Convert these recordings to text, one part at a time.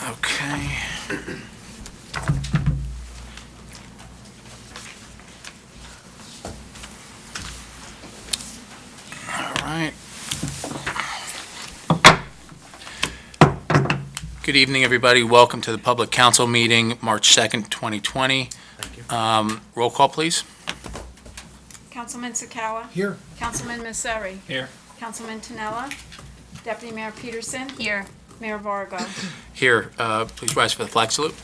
Okay. All right. Good evening, everybody. Welcome to the Public Council meeting, March 2nd, 2020. Thank you. Roll call, please. Councilman Sakawa? Here. Councilman Messeri? Here. Councilman Tanella? Deputy Mayor Peterson? Here. Mayor Vargo? Here, please rise for the flag salute. To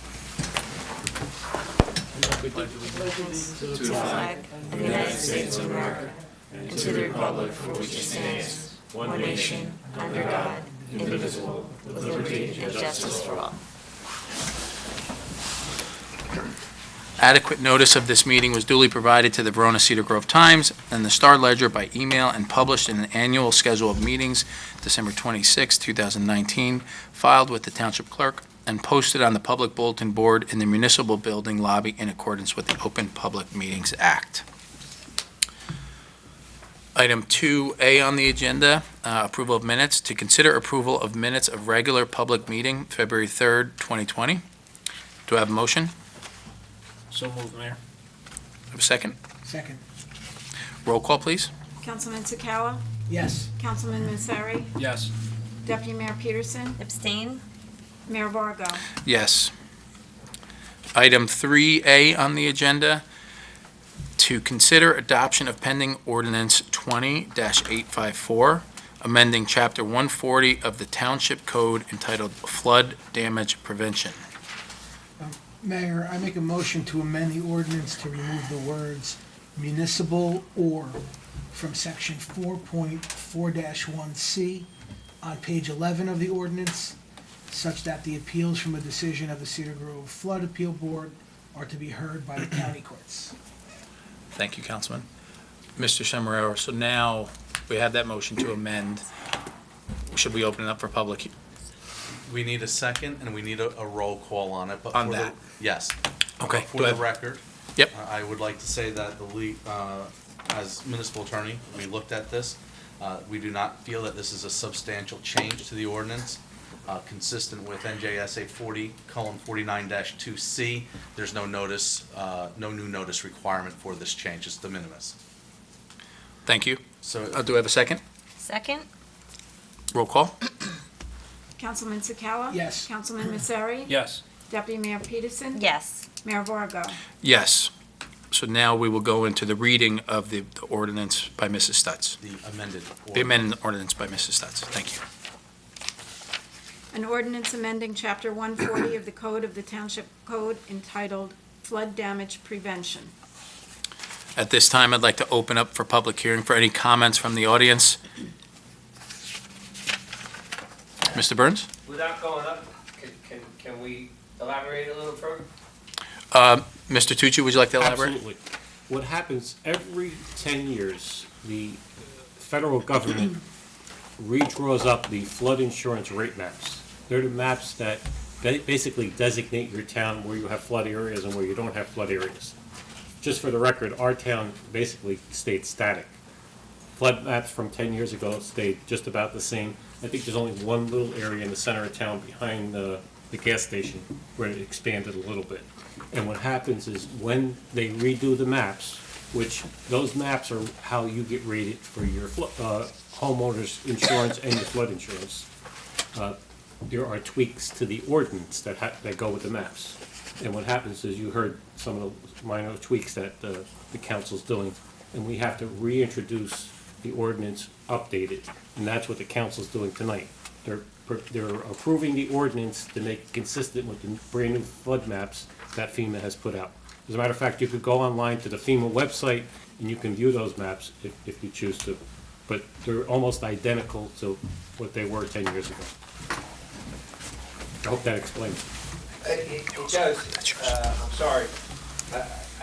the flag of the United States of America and to the republic for which it stands, one nation, under God, indivisible, with liberty and justice for all. Adequate notice of this meeting was duly provided to the Verona Cedar Grove Times and the Star Ledger by email and published in an annual schedule of meetings, December 26, 2019, filed with the Township Clerk and posted on the Public Bulletin Board in the Municipal Building lobby in accordance with the Open Public Meetings Act. Item 2A on the agenda, approval of minutes. To consider approval of minutes of regular public meeting, February 3rd, 2020. Do I have a motion? So moved, Mayor. Have a second? Second. Roll call, please. Councilman Sakawa? Yes. Councilman Messeri? Yes. Deputy Mayor Peterson? Abstain? Mayor Vargo? Yes. Item 3A on the agenda, to consider adoption of pending ordinance 20-854, amending Chapter 140 of the Township Code entitled Flood Damage Prevention. Mayor, I make a motion to amend the ordinance to remove the words municipal or from section 4.4-1C on page 11 of the ordinance, such that the appeals from a decision of the Cedar Grove Flood Appeal Board are to be heard by the county courts. Thank you, Councilman. Mr. Sombrero, so now we have that motion to amend. Should we open it up for public? We need a second, and we need a roll call on it. But On for that? Yes. Okay. For do I the have- record. Yep. I would like to say that as municipal attorney, we looked at this. We do not feel that this is a substantial change to the ordinance. Consistent with NJSA 40:49-2C, there's no notice, no new notice requirement for this change. It's de minimis. Thank you. So Do I have a second? Second? Roll call? Councilman Sakawa? Yes. Councilman Messeri? yes. Deputy Mayor Peterson? Yes. Mayor Vargo? Yes. So now we will go into the reading of the ordinance by Mrs. Stutz. The amended. The amended ordinance by Mrs. Stutz. Thank you. An ordinance amending Chapter 140 of the Code of the Township Code entitled Flood Damage Prevention. At this time, I'd like to open up for public hearing for any comments from the audience. Mr. Burns? Without going up, can we elaborate a little further? Mr. Tucci, would you like to elaborate? Absolutely. What happens every 10 years, the federal government redraws up the flood insurance rate maps. They're the maps that basically designate your town where you have flood areas and where you don't have flood areas. Just for the record, our town basically stayed static. Flood maps from 10 years ago stayed just about the same. I think there's only one little area in the center of town behind the gas station where it expanded a little bit. And what happens is when they redo the maps, which those maps are how you get rated for your homeowner's insurance and your flood insurance, there are tweaks to the ordinance that go with the maps. And what happens is you heard some of the minor tweaks that the council's doing, and we have to reintroduce the ordinance updated, and that's what the council's doing tonight. They're approving the ordinance to make it consistent with the brand new flood maps that FEMA has put out. As a matter of fact, you could go online to the FEMA website and you can view those maps if you choose to, but they're almost identical to what they were 10 years ago. I hope that explains. It does. I'm sorry.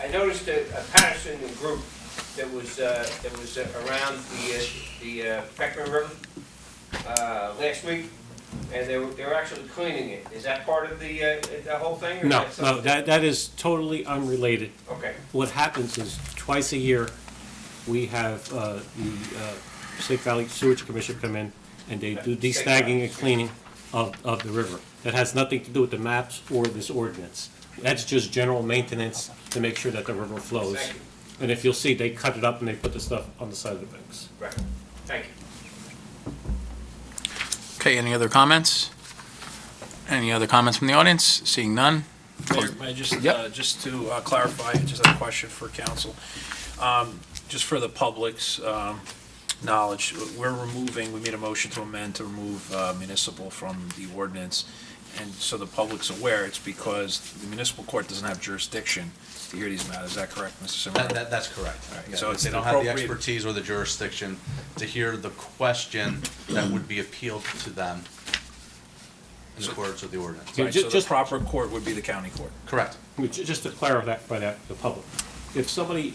I noticed a Patterson group that was around the Beckman River last week, and they were actually cleaning it. Is that part of the whole thing? Or No, is that something- that is totally unrelated. Okay. What happens is twice a year, we have the Snake Valley Sewage Commission come in and they do destagging and cleaning of the river. That has nothing to do with the maps or this ordinance. That's just general maintenance to make sure that the river flows. Thank you. And if you'll see, they cut it up and they put the stuff on the side of the banks. Right. Thank you. Okay, any other comments? Any other comments from the audience? Seeing none? Mayor, may I just, Yep. just to clarify, I just have a question for council. Just for the public's knowledge, we made a motion to amend to remove municipal from the ordinance. And so the public's aware, it's because the municipal court doesn't have jurisdiction to hear these matters. Is that correct, Mr. Simmer? That's correct. Yeah, So it's they don't have the appropriate- expertise or the jurisdiction to hear the question that would be appealed to them in accordance with the ordinance. Yeah, Right, so the just- proper court would be the county court. Correct. Just to clarify that to the public, if somebody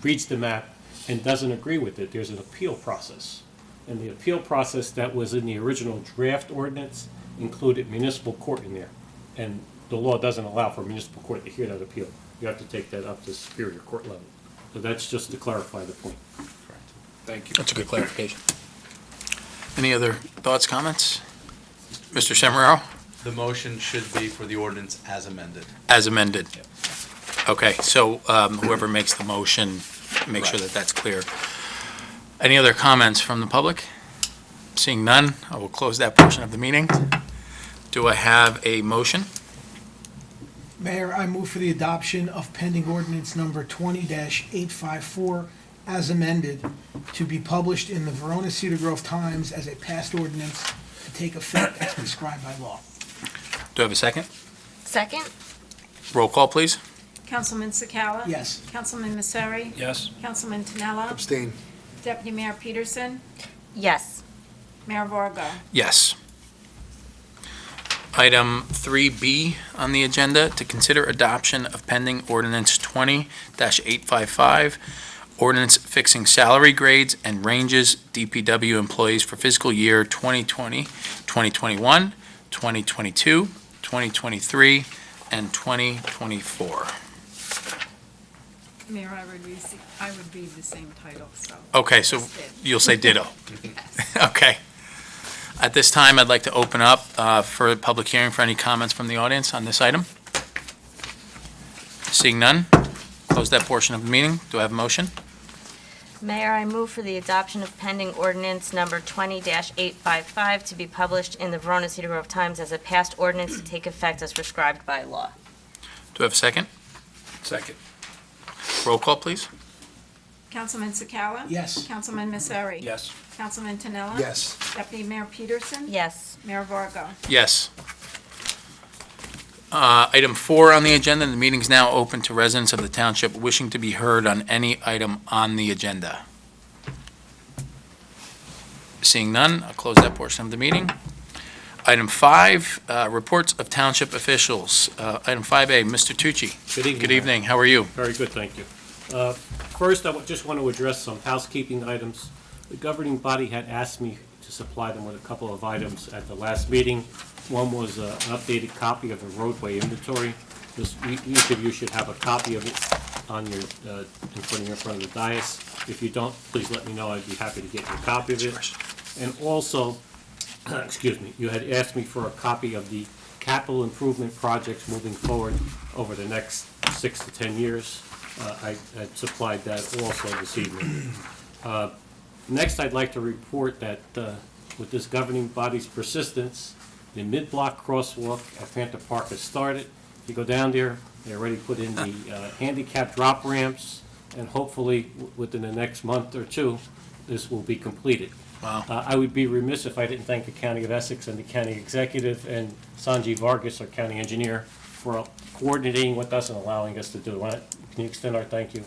reads the map and doesn't agree with it, there's an appeal process. And the appeal process that was in the original draft ordinance included municipal court in there. And the law doesn't allow for municipal court to hear that appeal. You have to take that up to Superior Court level. So that's just to clarify the point. Thank you. That's a good clarification. Any other thoughts, comments? Mr. Semrau, The motion should be for the ordinance as amended. as amended. Okay, so whoever makes the motion, make sure that that's clear. Any other comments from the public? Seeing none, I will close that portion of the meeting. Do I have a motion? Mayor, I move for the adoption of pending ordinance number 20-854 as amended to be published in the Verona Cedar Grove Times as a passed ordinance to take effect as prescribed by law. Do I have a second? Second? Roll call, please. Councilman Sakala? Yes. Councilman Misseri? Yes? Councilman Tinella? Abstain. Deputy Mayor Peterson? Yes. Mayor Varga? Yes. Item 3B on the agenda, to consider adoption of pending ordinance 20-855, ordinance fixing salary grades and ranges DPW employees for fiscal year 2020, 2021, 2022, 2023, and 2024. Mayor, I would read the same title, so. Okay, so you'll say ditto. Okay. At this time, I'd like to open up for a public hearing for any comments from the audience on this item. Seeing none, close that portion of the meeting. Do I have a motion? Mayor, I move for the adoption of pending ordinance number 20-855 to be published in the Verona Cedar Grove Times as a passed ordinance to take effect as prescribed by law. Do I have a second? Second. Roll call, please. Councilman Sakala? Yes. Councilman Misseri? Yes. Councilman Tinella? Yes. Deputy Mayor Peterson? Yes. Mayor Varga? Yes. Item 4 on the agenda, the meeting is now open to residents of the township wishing to be heard on any item on the agenda. Seeing none, I'll close that portion of the meeting. Item 5, reports of township officials. Item 5A, Mr. Tucci. Good evening. Good evening, how are you? Very good, thank you. First, I just want to address some housekeeping items. The governing body had asked me to supply them with a couple of items at the last meeting. One was an updated copy of the roadway inventory. Each of you should have a copy of it on your, in front of the dais. If you don't, please let me know, I'd be happy to get you a copy of it. And also, excuse me, you had asked me for a copy of the capital improvement projects moving forward over the next 6 to 10 years. I supplied that also this evening. Next, I'd like to report that with this governing body's persistence, the mid-block crosswalk at Panther Park has started. If you go down there, they already put in the handicap drop ramps, and hopefully, within the next month or two, this will be completed. Wow. I would be remiss if I didn't thank the County of Essex and the county executive and Sanjeev Vargas, our county engineer, for coordinating with us and allowing us to do it. Can you extend our thank you?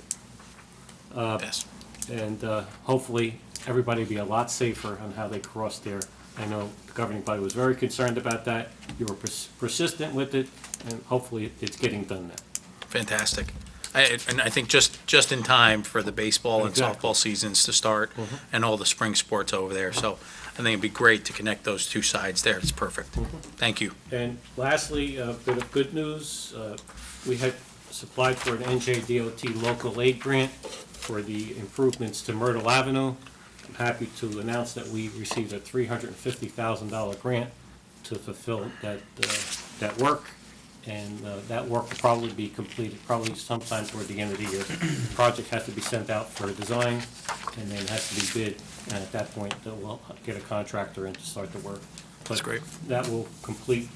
Yes. And hopefully, everybody will be a lot safer on how they cross there. I know the governing body was very concerned about that. You were persistent with it, and hopefully it's getting done now. Fantastic. And I think just in time for the baseball and Exactly. softball seasons to start and all the spring sports over there. So I think it'd be great to connect those two sides there. It's perfect. Thank you. And lastly, a bit of good news. We had supplied for an NJDOT local aid grant for the improvements to Myrtle Avenue. I'm happy to announce that we received a $350,000 grant. to fulfill that work, and that work will probably be completed probably sometime toward the end of the year. The project has to be sent out for a design, and then has to be bid, and at that point, we'll get a contractor in to start the work. That's great. That will complete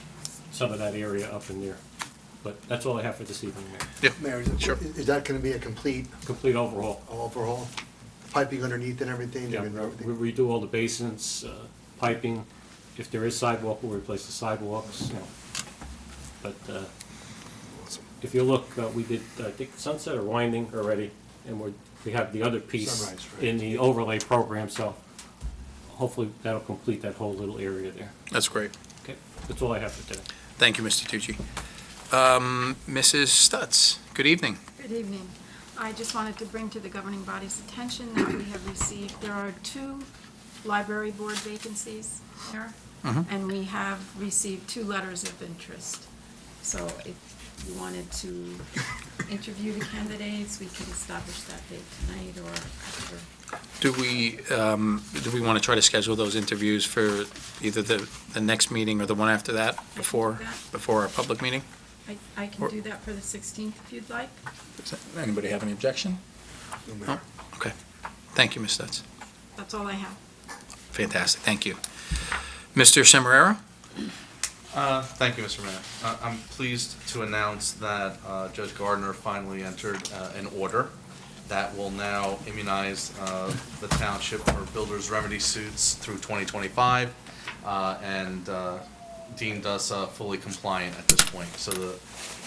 some of that area up in there. But that's all I have for this evening, Mayor. Mayor, Sure. is that gonna be a complete Complete overhaul. overhaul? Piping underneath and everything? Yeah, They're gonna do we everything? redo all the basins, piping. If there is sidewalk, we'll replace the sidewalks, you know. But if you look, we did, I think Sunset or Winding already, and we have the other piece Sunrise, right. in the overlay program, so hopefully that'll complete that whole little area there. That's great. Okay, that's all I have for today. Thank you, Mr. Tucci. Mrs. Stutz, good evening. Good evening. I just wanted to bring to the governing body's attention that we have received, there are 2 library board vacancies there, and we have received 2 letters of interest. So if you wanted to interview the candidates, we could establish that date tonight or after. Do we want to try to schedule those interviews for either the next meeting or the one after that, before our public meeting? I can do that for the 16th if you'd like. Does anybody have any objection? No? Okay. Thank you, Ms. Stutz. That's all I have. Fantastic, thank you. Mr. Semeraro? Thank you, Mr. Mayor. I'm pleased to announce that Judge Gardner finally entered an order that will now immunize the township for builder's remedy suits through 2025, and deemed us fully compliant at this point. So the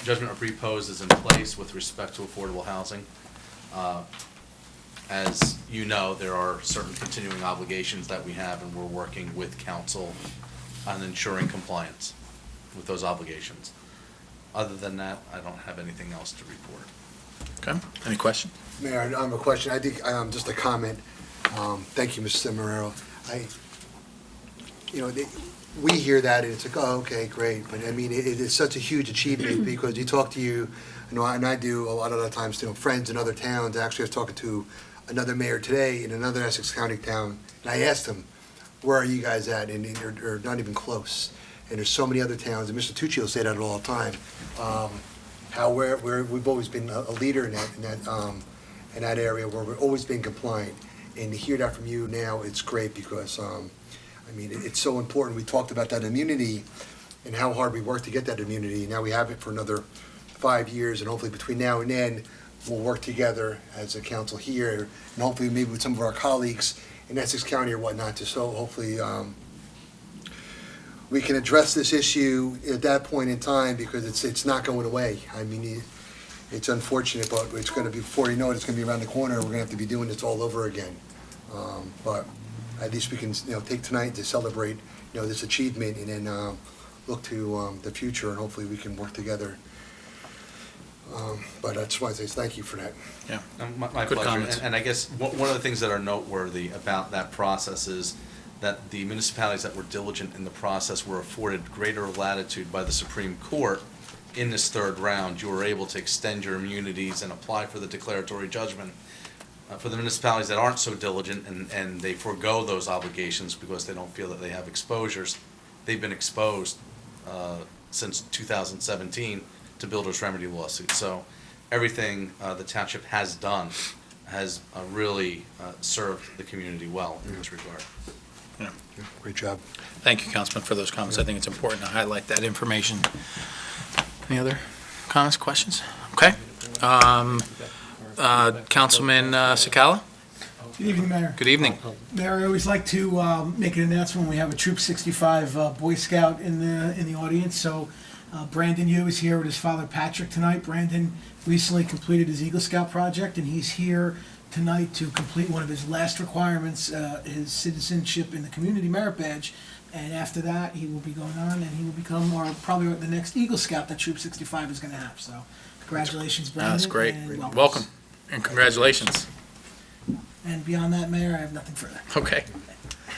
judgment of repose is in place with respect to affordable housing. As you know, there are certain continuing obligations that we have, and we're working with council on ensuring compliance with those obligations. Other than that, I don't have anything else to report. Okay, any questions? Mayor, I have a question. I think, just a comment. Thank you, Mr. Semeraro. We hear that and it's like, oh, okay, great. But I mean, it is such a huge achievement because you talk to and I do a lot of the times, friends in other towns. Actually, I was talking to another mayor today in another Essex County town, and I asked him, where are you guys at? And they're not even close. And there's so many other towns, and Mr. Tucci will say that all the time, how we've always been a leader in that area where we've always been compliant. And to hear that from you now, it's great because, it's so important. We talked about that immunity and how hard we worked to get that immunity. Now we have it for another 5 years, and hopefully between now and then, we'll work together as a council here, and hopefully maybe with some of our colleagues in Essex County or whatnot, so hopefully we can address this issue at that point in time because it's not going away. I mean, it's unfortunate, but it's going to be, before you know it, it's going to be around the corner. We're going to have to be doing this all over again. But at least we can, take tonight to celebrate, this achievement and then look to the future, and hopefully we can work together. But I just want to say thank you for that. Yeah. My Good pleasure. comments. And I guess one of the things that are noteworthy about that process is that the municipalities that were diligent in the process were afforded greater latitude by the Supreme Court in this third round. You were able to extend your immunities and apply for the declaratory judgment. For the municipalities that aren't so diligent and they forego those obligations because they don't feel that they have exposures, they've been exposed since 2017 to builder's remedy lawsuits. So everything the township has done has really served the community well in this regard. Yeah. Great job. Thank you, Councilman, for those comments. I think it's important to highlight that information. Any other comments, questions? Okay. Councilman Sakala? Good evening, Mayor. Good evening. Mayor, I always like to make an announcement when we have a Troop 65 Boy Scout in the audience. So Brandon Yu is here with his father Patrick tonight. Brandon recently completed his Eagle Scout project, and he's here tonight to complete one of his last requirements, his citizenship in the community merit badge. And after that, he will be going on, and he will become probably the next Eagle Scout that Troop 65 is going to have. So congratulations, Brandon. That's great. And Welcome, and congratulations. And beyond that, Mayor, I have nothing further. Okay,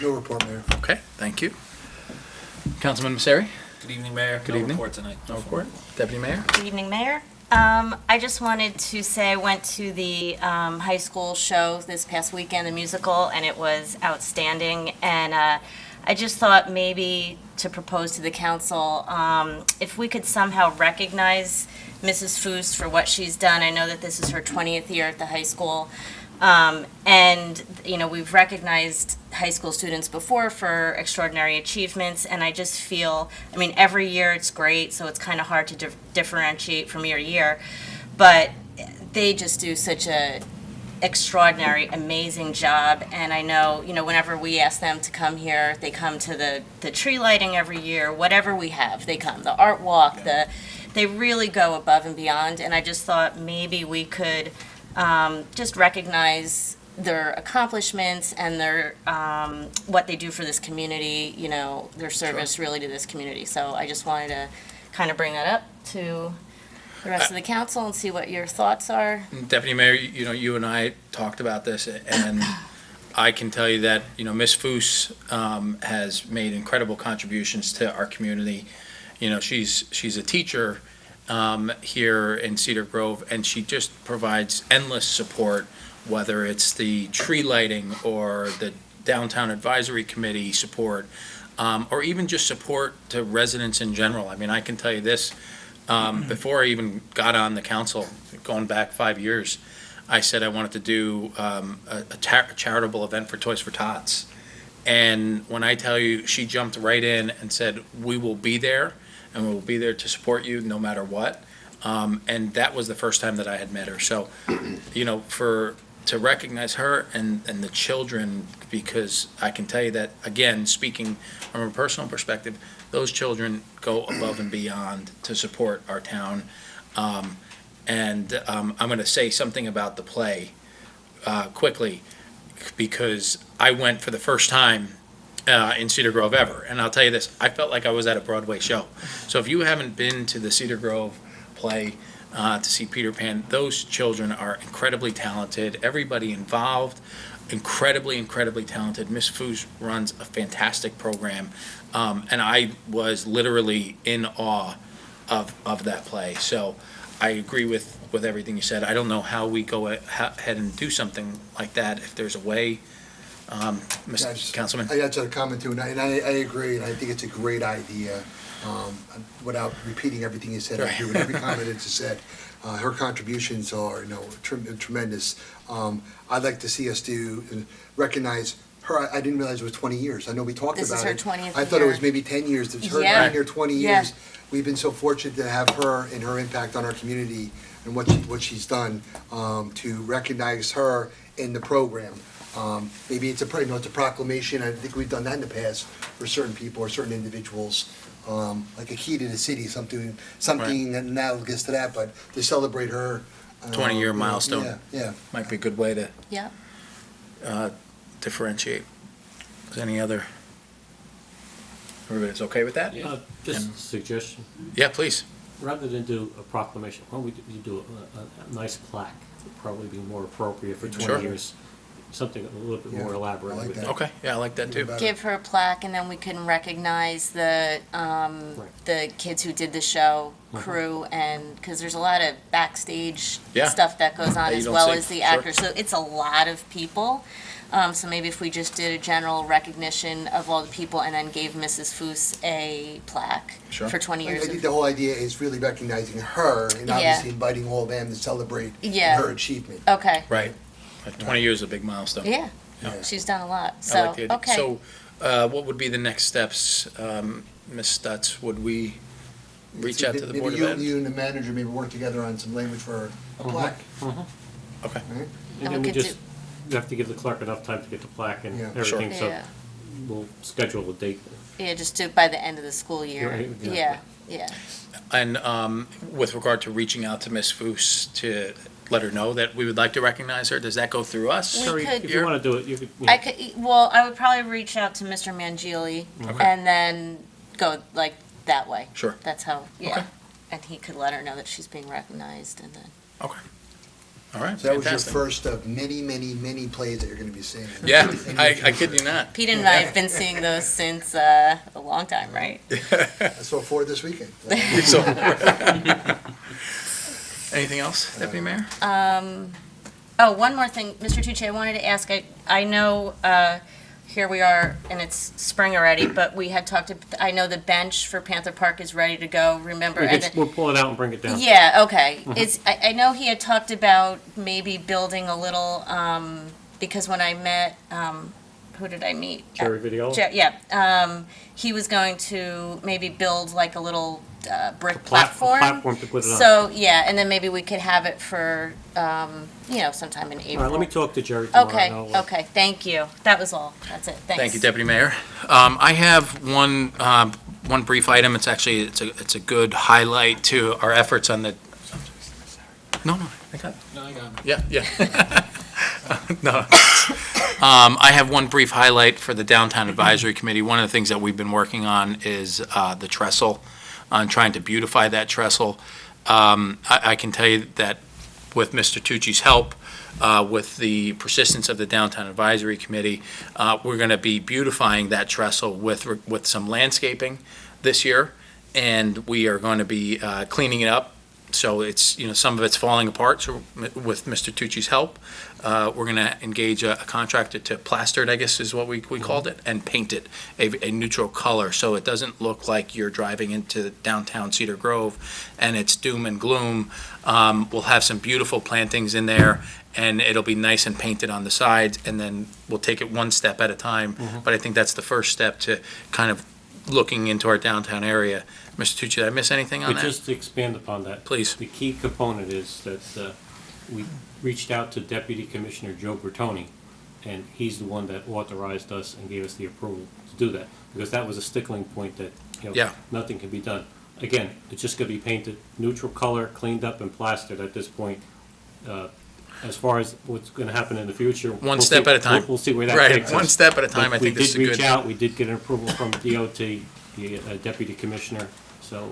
No report, Mayor. okay, thank you. Councilman Messeri? Good evening, Mayor. Good No evening. report tonight. No report. Deputy Mayor? Good evening, Mayor. I just wanted to say I went to the high school show this past weekend, the musical, and it was outstanding. And I just thought maybe to propose to the council, if we could somehow recognize Mrs. Foos for what she's done. I know that this is her 20th year at the high school. And, you know, we've recognized high school students before for extraordinary achievements, and I just feel, I mean, every year it's great, so it's kind of hard to differentiate from year to year, but they just do such a extraordinary, amazing job, and I know, you know, whenever we ask them to come here, they come to the tree lighting every year, whatever we have, they come, the art walk, they really go above and beyond, and I just thought maybe we could just recognize their accomplishments and their, what they do for this community, you know, their service really to this community. So I just wanted to kind of bring that up to the rest of the council and see what your thoughts are. Deputy Mayor, you know, you and I talked about this, and I can tell you that, you know, Ms. Foos has made incredible contributions to our community. You know, she's a teacher here in Cedar Grove, and she just provides endless support, whether it's the tree lighting or the downtown advisory committee support, or even just support to residents in general. I mean, I can tell you this, before I even got on the council, going back 5 years, I said I wanted to do a charitable event for Toys for Tots. And when I tell you, she jumped right in and said, we will be there, and we will be there to support you no matter what. And that was the first time that I had met her. So, you know, to recognize her and the children, because I can tell you that, again, speaking from a personal perspective, those children go above and beyond to support our town. I'm going to say something about the play quickly, because I went for the first time in Cedar Grove ever. And I'll tell you this, I felt like I was at a Broadway show. So if you haven't been to the Cedar Grove play to see Peter Pan, those children are incredibly talented. Everybody involved, incredibly talented. Miss Foos runs a fantastic program. And I was literally in awe of that play. So I agree with everything you said. I don't know how we go ahead and do something like that, if there's a way. Mr. Councilman? I got a comment too, and I agree, and I think it's a great idea. Without repeating everything you said, I agree with every comment that you said. Her contributions are, you know, tremendous. I'd like to see us recognize her. I didn't realize it was 20 years. I know we talked about it. This is her 20th I thought it year. was maybe 10 years. It's her Yeah. being here 20 Yeah. years. We've been so fortunate to have her and her impact on our community and what she's done, to recognize her in the program. Maybe it's a proclamation. I think we've done that in the past for certain people or certain individuals, like a key to the city, something analogous to that, but to celebrate her. 20-year milestone. Yeah. Might be a good way to Yeah. differentiate. Is any other? Everybody's okay with that? Just a suggestion, Yeah, please. rather than do a proclamation, why don't we do a nice plaque? Would probably be more appropriate for Sure. 20 years, something a little bit more Yeah, elaborate. I like with that. it. Okay, yeah, I like that too. Better. Give her a plaque, and then we can recognize the kids who did the show, crew, and, because there's a lot of backstage Yeah. stuff that goes on, That you as don't well see, as the sure. actors, so it's a lot of people. So maybe if we just did a general recognition of all the people and then gave Mrs. Foos a plaque Sure. for 20 I years. think the whole idea is really recognizing her and Yeah. obviously inviting all of them to celebrate Yeah. her achievement. Okay, Right. 20 years is a big milestone. yeah, Yeah. she's done a lot, I so, like the idea. okay. So, what would be the next steps, Ms. Stutz? Would we reach out to the Board of Maybe Ed? you and the manager maybe work together on some language for a plaque. Okay. Right? And And then we we could just, you have to give the clerk enough time to get the plaque and Yeah. everything, so Yeah. we'll schedule a date. Yeah, just do it by the end of the school year. Right, exactly. Yeah. And with regard to reaching out to Ms. Foos to let her know that we would like to recognize her, does that go through us? We Sorry, could- if you want to do it, you could. you know, I could, I would probably reach out to Mr. Mangili Okay. and then go like that way. Sure. That's how, yeah. Okay. And he could let her know that she's being recognized and then. Okay. All right, So that was your fantastic. first of many plays that you're gonna be seeing. Yeah, I kid you not. Pete and I have been seeing those since a long time, right? I saw 4 this weekend. So- Anything else, Deputy Mayor? Oh, one more thing, Mr. Tucci, I wanted to ask, I know here we are, and it's spring already, but we had talked, I know the bench for Panther Park is ready to go, remember? And We'll pull it out and bring it down. yeah, okay. I know he had talked about maybe building a little, because when I met, who did I meet? Jerry Videola? Yeah, he was going to maybe build like a little brick Platform platform. to put it on. So, yeah, and then maybe we could have it for, sometime in April. All right, let me talk to Jerry tomorrow. Okay, and I'll, okay, thank you. That was all. That's it, thanks. Thank you, Deputy Mayor. I have one brief item. It's actually, it's a good highlight to our efforts on the, no, I got it. No, I got it. Yeah. No. I have one brief highlight for the Downtown Advisory Committee. One of the things that we've been working on is the trestle, on trying to beautify that trestle. I can tell you that with Mr. Tucci's help, with the persistence of the Downtown Advisory Committee, we're going to be beautifying that trestle with some landscaping this year, and we are going to be cleaning it up. So it's, some of it's falling apart, so with Mr. Tucci's help, we're going to engage a contractor to plaster it, I guess is what we called it, and paint it a neutral color, so it doesn't look like you're driving into downtown Cedar Grove and it's doom and gloom. We'll have some beautiful plantings in there, and it'll be nice and painted on the sides, and then we'll take it one step at a time. But I think that's the first step to kind of looking into our downtown area. Mr. Tucci, did I miss anything on but that? just to expand upon that. Please. The key component is that we reached out to Deputy Commissioner Joe Bertoni, and he's the one that authorized us and gave us the approval to do that, because that was a stickling point that, Yeah. nothing can be done. Again, it's just gonna be painted neutral color, cleaned up and plastered at this point. As far as what's gonna happen in the future. One step at a time. We'll see where that Right, takes us. one step at a time. But I think this is a We good. did reach out, we did get an approval from DOT, the Deputy Commissioner, so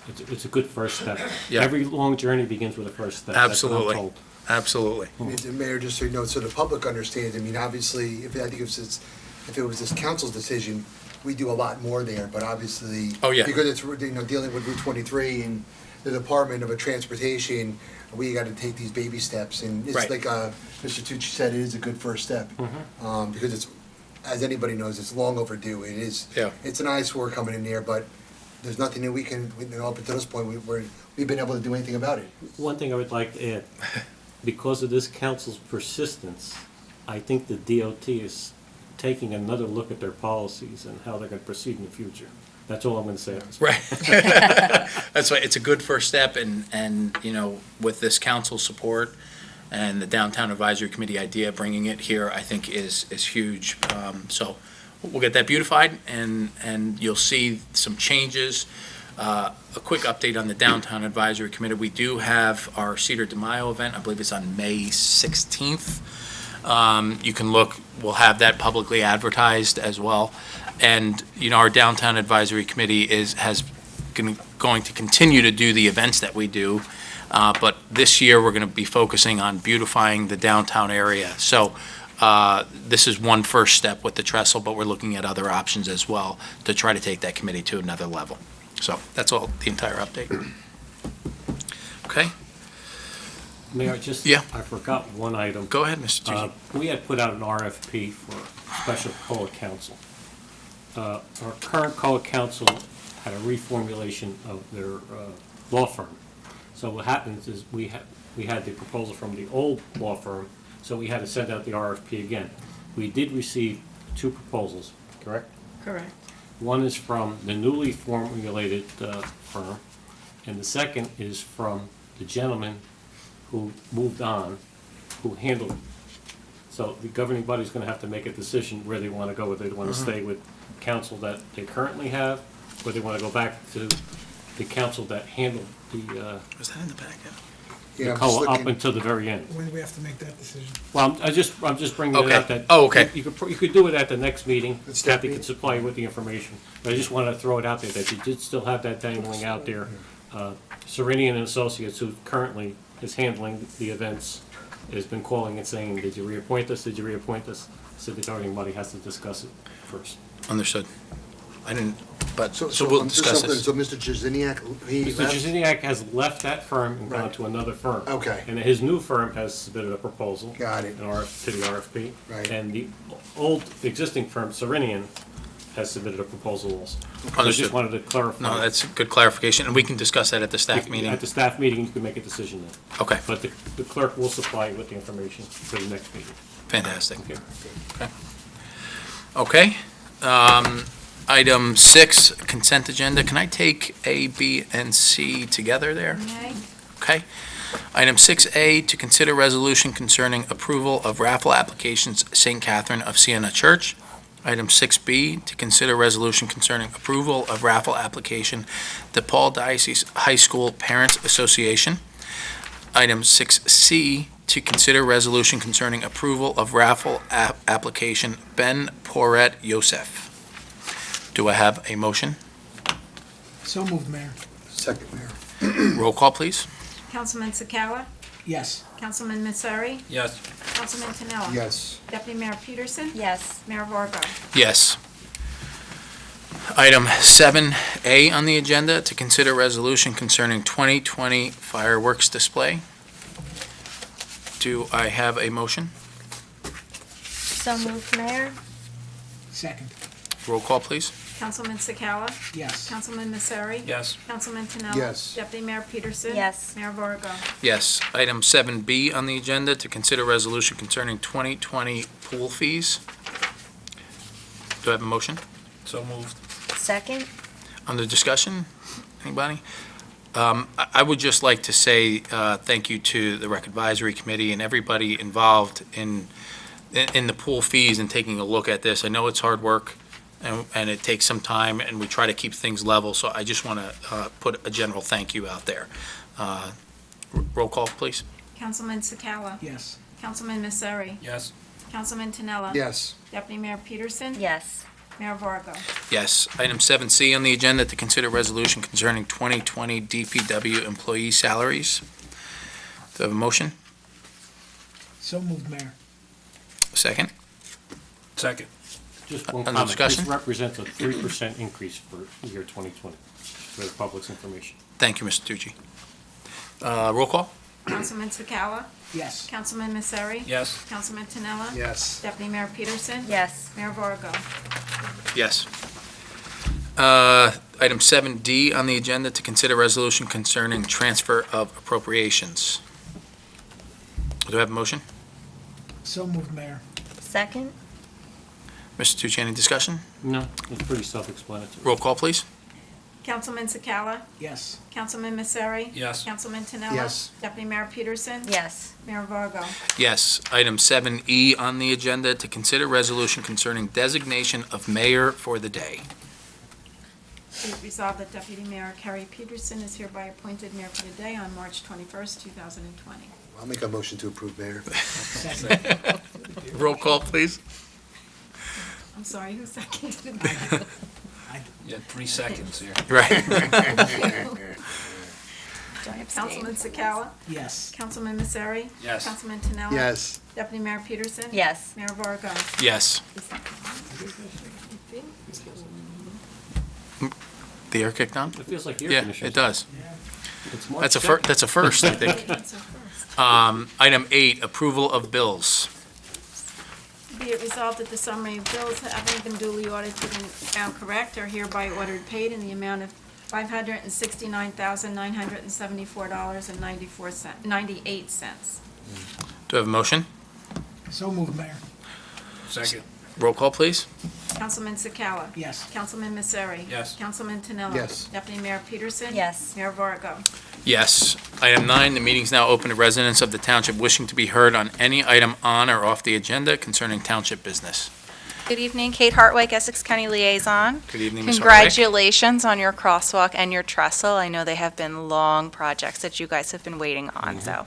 it's a good first step. Yeah. Every long journey begins with a first step. That's what I'm Absolutely. told. Absolutely. Mr. Mayor, just so you know, so the public understands, obviously, if it was this council's decision, we do a lot more there, but obviously. Oh, yeah. Because it's, dealing with Route 23 and the Department of Transportation, we gotta take these baby steps, and it's Right. like, Mr. Tucci said, it is a good first step. Because it's, as anybody knows, it's long overdue, it is. Yeah. It's an eyesore coming in there, but there's nothing that we can, up until this point, we've been able to do anything about it. One thing I would like to add, because of this council's persistence, I think the DOT is taking another look at their policies and how they're gonna proceed in the future. That's all I'm gonna say. Right. That's why it's a good first step, and with this council support and the Downtown Advisory Committee idea, bringing it here, I think is huge. So we'll get that beautified, and you'll see some changes. A quick update on the Downtown Advisory Committee. We do have our Cedar de Mayo event. I believe it's on May 16th. You can look, we'll have that publicly advertised as well. And, our Downtown Advisory Committee has going to continue to do the events that we do. But this year, we're going to be focusing on beautifying the downtown area. So this is one first step with the trestle, but we're looking at other options as well to try to take that committee to another level. So that's all, the entire update. Okay, Mayor, Yeah. I forgot one item. go ahead, Mr. Tucci. We had put out an RFP for special COA counsel. Our current COA counsel had a reformulation of their law firm. So what happens is we had the proposal from the old law firm, so we had to send out the RFP again. We did receive 2 proposals, correct? Correct. One is from the newly formulated firm, and the second is from the gentleman who moved on, who handled it. So the governing body's gonna have to make a decision where they wanna go, whether they wanna stay with council that they currently have, or they wanna go back to the council that handled the Was that in the packet? Yeah, I'm just COA up looking- until the very end. When do we have to make that decision? Well, I'm just bringing it Okay. out that. Oh, okay. You could do it at the next meeting. It's Kathy that can supply you with the information. But I just wanted to throw it out there that you did still have that dangling out there. Serenian and Associates, who currently is handling the events, has been calling and saying, did you reappoint us? Did you reappoint us? So the governing body has to discuss it first. Understood. I didn't, but, So so we'll I'm just discuss so clear. this. So Mr. Jaziniak, he Mr. left? Jaziniak has left that firm and gone Right. to another firm. Okay. And his new firm has submitted a proposal. Got it. To the RFP. Right. And the old existing firm, Serenian, has submitted a proposal also. I Understood. just wanted to clarify. No, that's a good clarification, and we can discuss that at the staff meeting. At the staff meeting, you can make a decision then. Okay, But the clerk will supply you with the information for the next meeting. fantastic. Okay. Okay. Item 6, consent agenda. Can I take A, B, and C together there? Okay? Okay. Item 6A, to consider resolution concerning approval of raffle applications, St. Catherine of Siena Church. Item 6B, to consider resolution concerning approval of raffle application, DePaul Diocese High School Parents Association. Item 6C, to consider resolution concerning approval of raffle application, Ben Poret Yosef. Do I have a motion? So moved, Mayor. Second, Mayor. Roll call, please. Councilman Sakala? Yes. Councilman Messeri? Yes. Councilman Canella? Yes. Deputy Mayor Peterson? Yes. Mayor Varga? Yes. Item 7A on the agenda, to consider resolution concerning 2020 fireworks display. Do I have a motion? So moved, Mayor? Second. Roll call, please. Councilman Sakala? Yes. Councilman Messeri? Yes. Councilman Canella? Yes. Deputy Mayor Peterson? Yes. Mayor Varga? Yes. Item 7B on the agenda, to consider resolution concerning 2020 pool fees. Do I have a motion? So moved. Second? Under discussion? Anybody? I would just like to say thank you to the Rec Advisory Committee and everybody involved in the pool fees and taking a look at this. I know it's hard work, and it takes some time, and we try to keep things level, so I just want to put a general thank you out there. Roll call, please. Councilman Sakala? Yes. Councilman Messeri? Yes. Councilman Canella? Yes. Deputy Mayor Peterson? Yes. Mayor Varga? Yes. Item 7C on the agenda, to consider resolution concerning 2020 DPW employee salaries. Do I have a motion? So moved, Mayor. Second? Second. Just one Under comment. discussion? This represents a 3% increase for year 2020, for the public's information. Thank you, Mr. Tucci. Roll call? Councilman Sakala? Yes. Councilman Messeri? Yes. Councilman Canella? Yes. Deputy Mayor Peterson? Yes. Mayor Varga? Yes. Item 7D on the agenda, to consider resolution concerning transfer of appropriations. Do I have a motion? So moved, Mayor. Second? Mr. Tucci, any discussion? No, it's pretty self-explanatory. Roll call, please. Councilman Sakala? Yes. Councilman Messeri? Yes. Councilman Canella? Yes. Deputy Mayor Peterson? Yes. Mayor Varga? Yes. Item 7E on the agenda, to consider resolution concerning designation of mayor for the day. Be it resolved that Deputy Mayor Carrie Peterson is hereby appointed mayor for the day on March 21st, 2020. I'll make a motion to approve, Mayor. Second. Roll call, please. I'm sorry, who seconded that? You had 3 seconds here. Right. Councilman Sakala? Yes. Councilman Messeri? Yes. Councilman Canella? Yes. Deputy Mayor Peterson? Yes. Mayor Varga? Yes. The air kicked on? It feels like air Yeah, conditioners. it does. It's March That's a 2nd. that's a first, I think. That's a first. Item 8, approval of bills. Be it resolved that the summary of bills having been duly audited and found correct are hereby ordered paid in the amount of $569,974.98. Do I have a motion? So moved, Mayor. Second. Roll call, please. Councilman Sakala? Yes. Councilman Messeri? Yes. Councilman Canella? Yes. Deputy Mayor Peterson? Yes. Mayor Varga? Yes. Item 9, the meeting is now open to residents of the township wishing to be heard on any item on or off the agenda concerning township business. Good evening, Kate Hartwick, Essex County Liaison. Good evening, Ms. Hartwick. Congratulations on your crosswalk and your trestle. I know they have been long projects that you guys have been waiting on, so.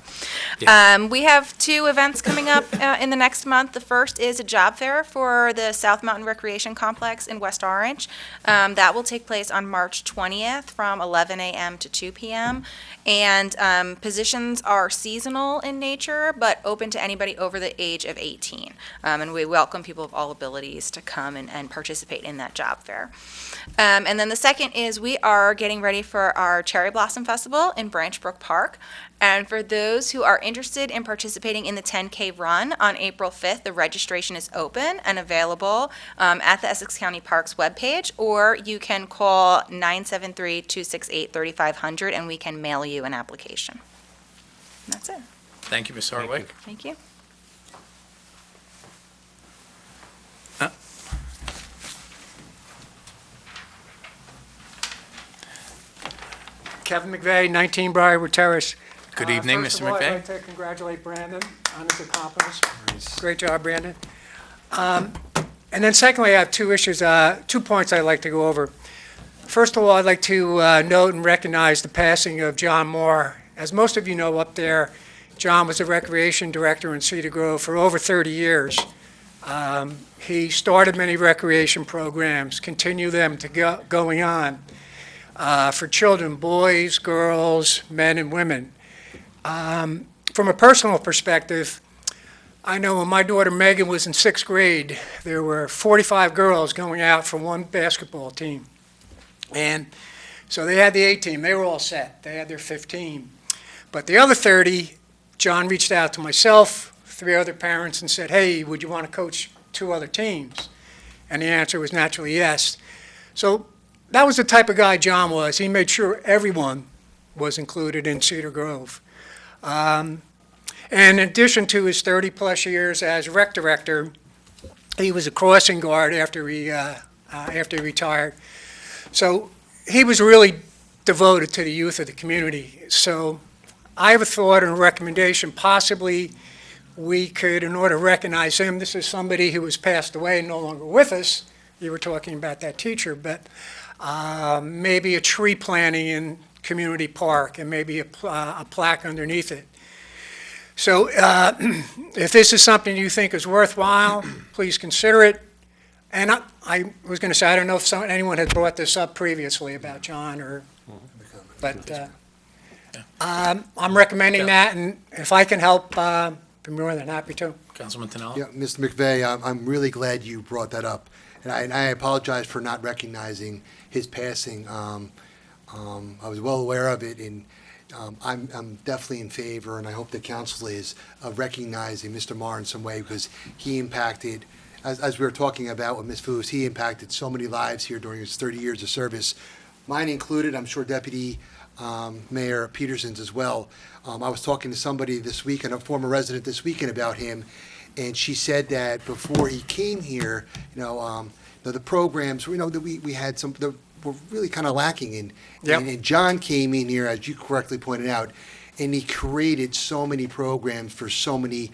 Yeah. We have 2 events coming up in the next month. The first is a job fair for the South Mountain Recreation Complex in West Orange. That will take place on March 20th from 11 a.m. to 2 p.m. And positions are seasonal in nature, but open to anybody over the age of 18. And we welcome people of all abilities employees to come and participate in that job fair. And then the second is we are getting ready for our Cherry Blossom Festival in Branch Brook Park. And for those who are interested in participating in the 10K run on April 5th, the registration is open and available at the Essex County Parks webpage, or you can call 973-268-3500 and we can mail you an application. And that's it. Thank you, Ms. Hardwick. Thank you. Kevin McVeigh, 19 Briarwood Terrace. Good evening, First Mr. of all, I'd McVeigh. like to congratulate Brandon on his accomplishments. Great job, Brandon. And then secondly, I have two issues, 2 points I'd like to go over. First of all, I'd like to note and recognize the passing of John Moore. As most of you know up there, John was the recreation director in Cedar Grove for over 30 years. He started many recreation programs, continued them to going on for children, boys, girls, men, and women. From a personal perspective, I know when my daughter Megan was in 6th grade, there were 45 girls going out for one basketball team. And so they had the A team, they were all set, they had their 15. But the other 30, John reached out to myself, 3 other parents, and said, hey, would you want to coach 2 other teams? And the answer was naturally yes. So that was the type of guy John was. He made sure everyone was included in Cedar Grove. And in addition to his 30-plus years as rec director, he was a crossing guard after he retired. So he was really devoted to the youth of the community. So I have a thought and a recommendation. Possibly we could, in order to recognize him, this is somebody who has passed away, no longer with us. You were talking about that teacher, but maybe a tree planting in Community Park and maybe a plaque underneath it. So if this is something you think is worthwhile, please consider it. And I was going to say, I don't know if anyone had brought this up previously about John, but I'm recommending that, and if I can help, I'm more than happy to. Councilman Tonello? Yeah, Mr. McVeigh, I'm really glad you brought that up. And I apologize for not recognizing his passing. I was well aware of it, and I'm definitely in favor, and I hope the council is, of recognizing Mr. Marr in some way, because he impacted, as we were talking about with Ms. Foos, he impacted so many lives here during his 30 years of service, mine included. I'm sure Deputy Mayor Peterson's as well. I was talking to somebody this weekend, a former resident this weekend, about him, and she said that before he came here, the programs, that we had some that were really kind of lacking in. Yep. And John came in here, as you correctly pointed out, and he created so many programs for so many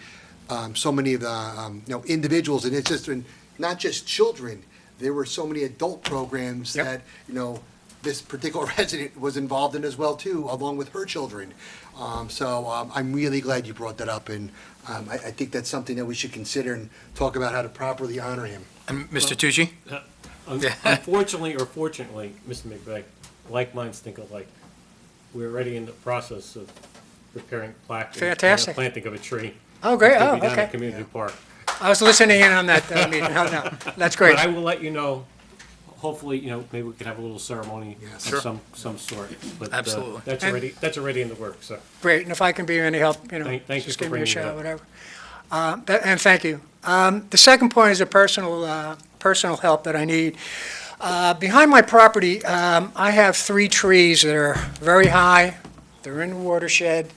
of the individuals, and it's just not just children. There were so many adult programs Yep. that this particular resident was involved in as well too, along with her children. So I'm really glad you brought that up, and I think that's something that we should consider and talk about how to properly honor him. And Mr. Tucci? Unfortunately or fortunately, Mr. McVeigh, like minds think alike. We're already in the process of preparing plaque and Fantastic. planting of a tree. Oh, great, It's gonna be down okay. at Community Park. I was listening in on that meeting. No, that's great. But I will let you know, hopefully, maybe we could have a little ceremony Yes. of Sure. some sort. But, Absolutely. That's already in the works, so. Great, and if I can be of any help, Thank you just for give me a bringing it shout, up. whatever. And thank you. The second point is a personal help that I need. Behind my property, I have 3 trees that are very high, they're in the watershed,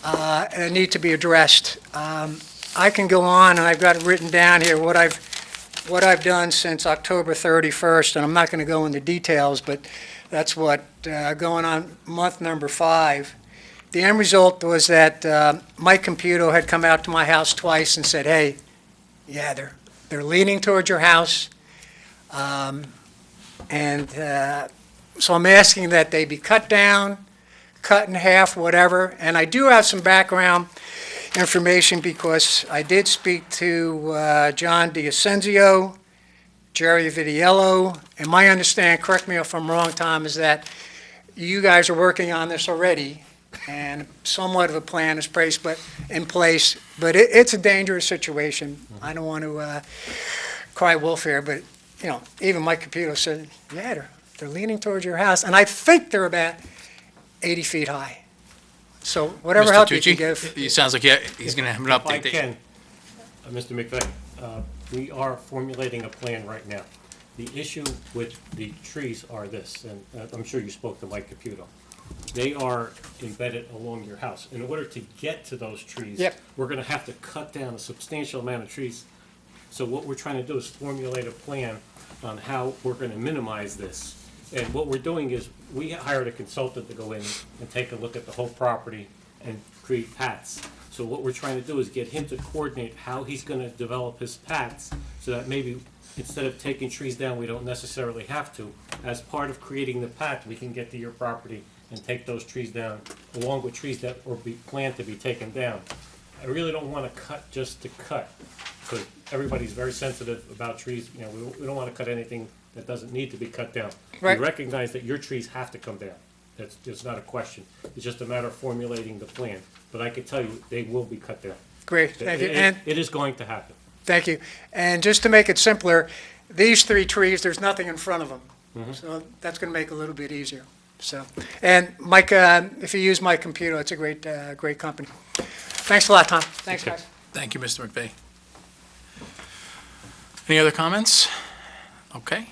and need to be addressed. I can go on, and I've got it written down here, what I've done since October 31st, and I'm not going to go into details, but that's going on month number 5. The end result was that Mike Computo had come out to my house twice and said, hey, yeah, they're leaning towards your house. So I'm asking that they be cut down, cut in half, whatever. And I do have some background information because I did speak to John D'Ascenzio, Jerry Vidiello, and my understanding, correct me if I'm wrong, Tom, is that you guys are working on this already, and somewhat of a plan is in place, but it's a dangerous situation. I don't want to cry wolf here, but, even my computer said, yeah, they're leaning towards your house, and I think they're about 80 feet high. So whatever Mr. help you Tucci? can give. It sounds like he's going to have an If I update. can, Mr. McVeigh, we are formulating a plan right now. The issue with the trees are this, and I'm sure you spoke to Mike Caputo. They are embedded along your house. In order to get to those trees, Yep. we're gonna have to cut down a substantial amount of trees. So what we're trying to do is formulate a plan on how we're gonna minimize this. And what we're doing is, we hired a consultant to go in and take a look at the whole property and create paths. So what we're trying to do is get him to coordinate how he's gonna develop his paths, so that maybe instead of taking trees down, we don't necessarily have to. As part of creating the path, we can get to your property and take those trees down, along with trees that are planned to be taken down. I really don't wanna cut just to cut, because everybody's very sensitive about trees. We don't wanna cut anything that doesn't need to be cut down. Right. We recognize that your trees have to come down. It's not a question. It's just a matter of formulating the plan. But I can tell you, they will be cut down. Great, thank you. And It is going to happen. thank you. And just to make it simpler, these 3 trees, there's nothing in front of them. So that's going to make it a little bit easier. So, and Mike, if you use my computer, it's a great company. Thanks a lot, Tom. Thanks, Okay. guys. Thank you, Mr. McVeigh. Any other comments? Okay.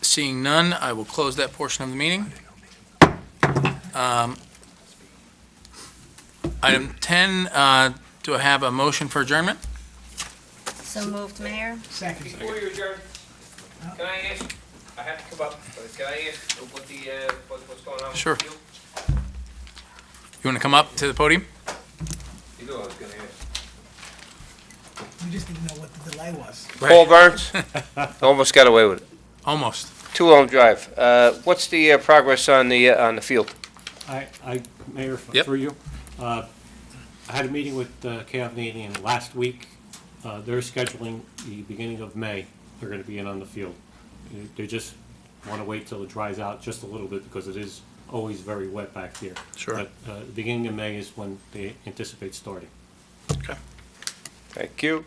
Seeing none, I will close that portion of the meeting. Item 10, do I have a motion for adjournment? So moved, Mayor. Second. Before you adjourn, can I ask, I have to come up, but can I ask what what's going on with Sure. the field? You want to come up to the podium? You know I was gonna ask. We just didn't know what the delay was. Paul Burns, almost got away with it. Almost. 2 Elm Drive. What's the progress on the field? Mayor, Yep. through you, I had a meeting with Cavnadian last week. They're scheduling the beginning of May. They're going to be in on the field. They just want to wait till it dries out just a little bit, because it is always very wet back there. Sure. But the beginning of May is when they anticipate starting. Okay. Thank you.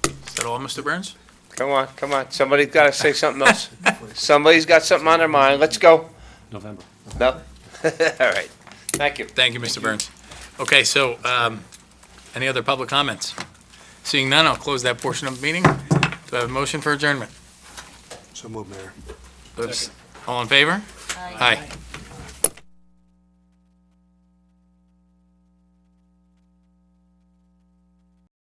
Is that all, Mr. Burns? Come on. Somebody's got to say something else. Somebody's got something on their mind. Let's go. November. No? All right. Thank you. Thank you, Mr. Burns. Okay, so, any other public comments? Seeing none, I'll close that portion of the meeting. Do I have a motion for adjournment? So move, Mayor. All in favor? Aye. Aye.